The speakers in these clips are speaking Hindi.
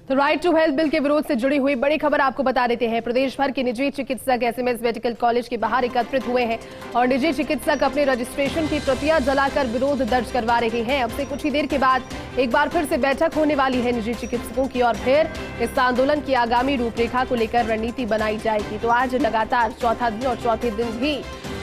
तो राइट टू हेल्थ बिल के विरोध से जुड़ी हुई बड़ी खबर आपको बता देते हैं। प्रदेश भर के निजी चिकित्सक एसएमएस मेडिकल कॉलेज के बाहर एकत्रित हुए हैं और निजी चिकित्सक अपने रजिस्ट्रेशन की प्रतियां जलाकर विरोध दर्ज करवा रहे हैं। अब से कुछ ही देर के बाद एक बार फिर से बैठक होने वाली है निजी चिकित्सकों की और फिर इस आंदोलन की आगामी रूपरेखा को लेकर रणनीति बनाई जाएगी। तो आज लगातार चौथा दिन और चौथे दिन भी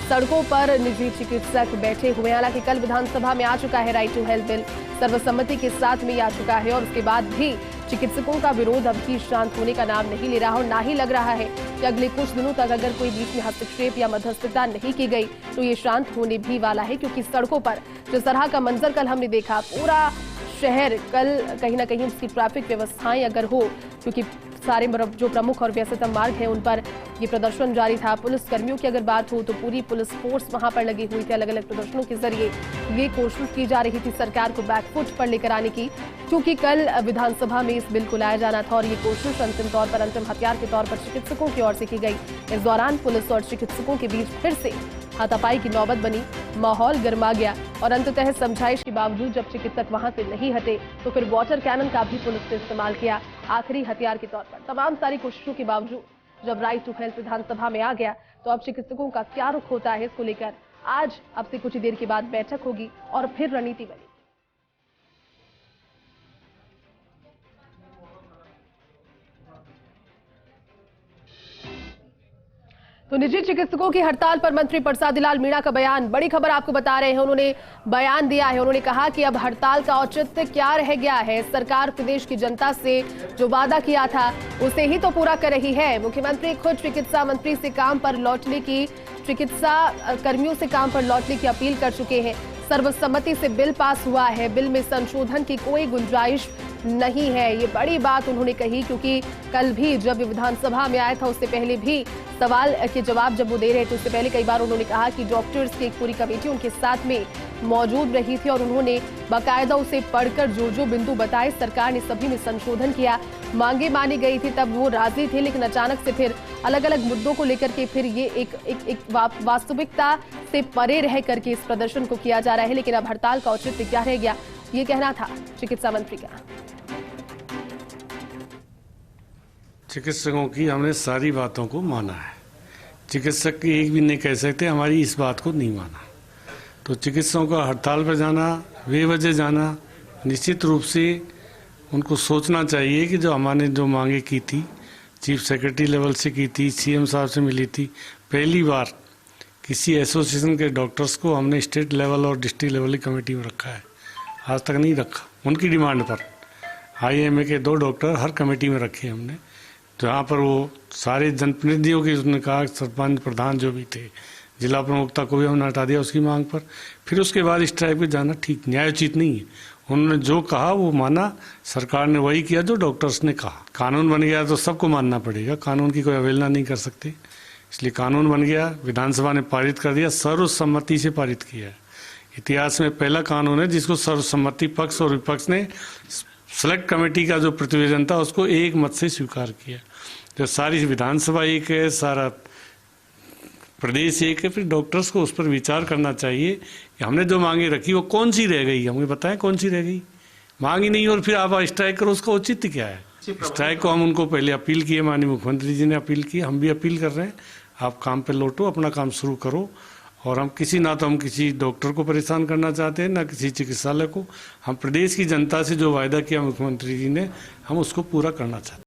सड़कों पर निजी चिकित्सक बैठे हुए। हालांकि कल विधानसभा में आ चुका है राइट टू हेल्थ बिल, सर्वसम्मति के साथ में आ चुका है और उसके बाद भी चिकित्सकों का विरोध अब भी शांत होने का नाम नहीं ले रहा और ना ही लग रहा है कि अगले कुछ दिनों तक अगर कोई बीच में हस्तक्षेप या मध्यस्थता नहीं की गई तो ये शांत होने भी वाला है। क्योंकि सड़कों पर जिस तरह का मंजर कल हमने देखा, पूरा शहर कल कहीं ना कहीं उसकी ट्रैफिक व्यवस्थाएं अगर हो, क्योंकि सारे जो प्रमुख और व्यस्ततम मार्ग हैं उन पर ये प्रदर्शन जारी था। पुलिस कर्मियों की अगर बात हो तो पूरी पुलिस फोर्स वहां पर लगी हुई थी। अलग अलग प्रदर्शनों के जरिए ये कोशिश की जा रही थी सरकार को बैकफुट पर लेकर आने की, क्योंकि कल विधानसभा में इस बिल को लाया जाना था और ये कोशिश अंतिम तौर पर अंतिम हथियार के तौर पर चिकित्सकों की ओर से की गई। इस दौरान पुलिस और चिकित्सकों के बीच फिर से हाथापाई की नौबत बनी, माहौल गर्मा गया और अंततः समझाइश के बावजूद जब चिकित्सक वहां से नहीं हटे तो फिर वाटर कैनन का भी पुलिस ने इस्तेमाल किया आखिरी हथियार के तौर पर। तमाम सारी कोशिशों के बावजूद जब राइट टू हेल्थ विधानसभा में आ गया तो अब चिकित्सकों का क्या रुख होता है इसको लेकर आज अब से कुछ ही देर के बाद बैठक होगी और फिर रणनीति बनेगी। तो निजी चिकित्सकों की हड़ताल पर मंत्री प्रसादी लाल मीणा का बयान, बड़ी खबर आपको बता रहे हैं। उन्होंने बयान दिया है, उन्होंने कहा कि अब हड़ताल का औचित्य क्या रह गया है। सरकार प्रदेश की जनता से जो वादा किया था उसे ही तो पूरा कर रही है। मुख्यमंत्री खुद चिकित्सा मंत्री से काम पर लौटने की, चिकित्सा कर्मियों से काम पर लौटने की अपील कर चुके हैं। सर्वसम्मति से बिल पास हुआ है, बिल में संशोधन की कोई गुंजाइश नहीं है। ये बड़ी बात उन्होंने कही, क्योंकि कल भी जब विधानसभा में आया था उससे पहले भी सवाल के जवाब जब वो दे रहे थे उससे पहले कई बार उन्होंने कहा कि डॉक्टर्स की एक पूरी कमेटी उनके साथ में मौजूद रही थी और उन्होंने बाकायदा उसे पढ़कर जो जो बिंदु बताए सरकार ने सभी में संशोधन किया। मांगे मानी गई थी, तब वो राजी थे, लेकिन अचानक से फिर अलग अलग मुद्दों को लेकर के फिर ये एक वास्तविकता से परे रह करके इस प्रदर्शन को किया जा रहा है। लेकिन अब हड़ताल का औचित्य क्या रह गया, ये कहना था चिकित्सा मंत्री का। चिकित्सकों की हमने सारी बातों को माना है। चिकित्सक की एक भी नहीं कह सकते हमारी इस बात को नहीं माना। तो चिकित्सकों का हड़ताल पर जाना, बेवजह जाना, निश्चित रूप से उनको सोचना चाहिए कि जो हमारे जो मांगे की थी, चीफ सेक्रेटरी लेवल से की थी, सीएम साहब से मिली थी, पहली बार किसी एसोसिएशन के डॉक्टर्स को हमने स्टेट लेवल और डिस्ट्रिक्ट लेवल की कमेटी में रखा है। आज तक नहीं रखा। उनकी डिमांड पर IMA के 2 डॉक्टर हर कमेटी में रखे हमने, जहाँ पर वो सारे जनप्रतिनिधियों की, उसने कहा सरपंच प्रधान जो भी थे, जिला प्रमुखता को भी हमने हटा दिया उसकी मांग पर। फिर उसके बाद स्ट्राइक पे जाना ठीक न्यायोचित नहीं है। उन्होंने जो कहा वो माना, सरकार ने वही किया जो डॉक्टर्स ने कहा। कानून बन गया तो सबको मानना पड़ेगा, कानून की कोई अवहेलना नहीं कर सकते। इसलिए कानून बन गया, विधानसभा ने पारित कर दिया, सर्वसम्मति से पारित किया है। इतिहास में पहला कानून है जिसको सर्वसम्मति पक्ष और विपक्ष ने सेलेक्ट कमेटी का जो प्रतिवेदन था उसको एक मत से स्वीकार किया। जब सारी विधानसभा एक है, सारा प्रदेश एक है, फिर डॉक्टर्स को उस पर विचार करना चाहिए कि हमने जो मांगे रखी वो कौन सी रह गई, हमें बताएं कौन सी रह गई। मांग ही नहीं और फिर आप स्ट्राइक करो, उसका औचित्य क्या है। स्ट्राइक को हम उनको पहले अपील किए, माननीय मुख्यमंत्री जी ने अपील की, हम भी अपील कर रहे हैं, आप काम पे लौटो, अपना काम शुरू करो। और हम किसी डॉक्टर को परेशान करना चाहते हैं, ना किसी चिकित्सालय को। हम प्रदेश की जनता से जो वायदा किया मुख्यमंत्री जी ने, हम उसको पूरा करना चाहते हैं।